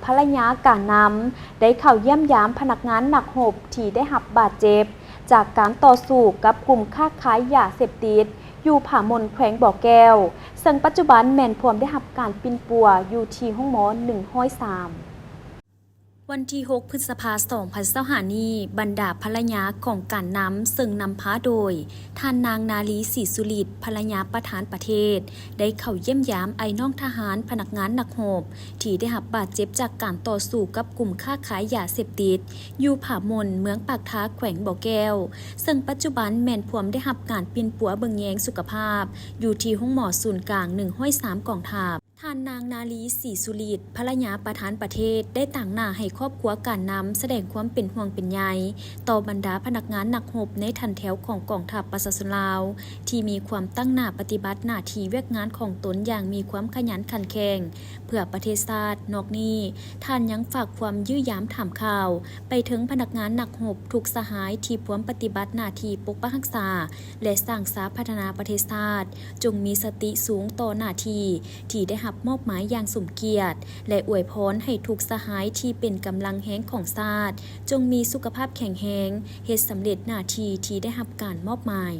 ภรยาการนำได้เข้าเยี่ยมยามพนักงานหนักหบที่ได้รับบาดเจ็บจากการต่อสู้กับกลุ่มค้าขายยาเสพติดอยู่ผามนแขวงบ่อแก้วซึ่งปัจจุบันแม่นพวมได้รับการปินปัวอยู่ที่ห้องหมอ103วันที่ 6 พฤษภาคม 2025 นี้บรรดาภรรยาของการนำซึ่งนำพาโดยท่านนางนาลีศรีสุริตภรรยาประธานประเทศได้เข้าเยี่ยมยามไอ้น้องทหารพนักงานหนักโหบที่ได้รับบาดเจ็บจากการต่อสู้กับกลุ่มค้าขายยาเสพติดอยู่ผามนเมืองปากท้าแขวงบ่อแก้วซึ่งปัจจุบันแม่นพวมได้รับการปินปัวเบิ่งแยงสุขภาพอยู่ที่ห้องหมอศูนย์กลาง103กองทัพท่านนางนาลีศรีสุริตภรรยาประธานประเทศได้ต่างหน้าให้ครอบครัวการนำแสดงความเป็นห่วงเป็นใยต่อบรรดาพนักงานหนักหบในทันแถวของกองทัพประชาชนลาวที่มีความตั้งหน้าปฏิบัติหน้าที่เวียกงานของตนอย่างมีความขยันขันแข็งเพื่อประเทศชาตินอกนี้ท่านยังฝากความยื้อยามถามข่าวไปถึงพนักงานหนักหบทุกสหายที่พร้อมปฏิบัติหน้าที่ปกปักรักษาและสร้างสาพัฒนาประเทศชาติจงมีสติสูงต่อหน้าที่ได้รับมอบหมายอย่างสมเกียรติและอวยพรให้ทุกสหายที่เป็นกำลังแห่งของชาติจงมีสุขภาพแข็งแรงเฮ็ดสำเร็จหน้าที่ที่ได้รับการมอบหมาย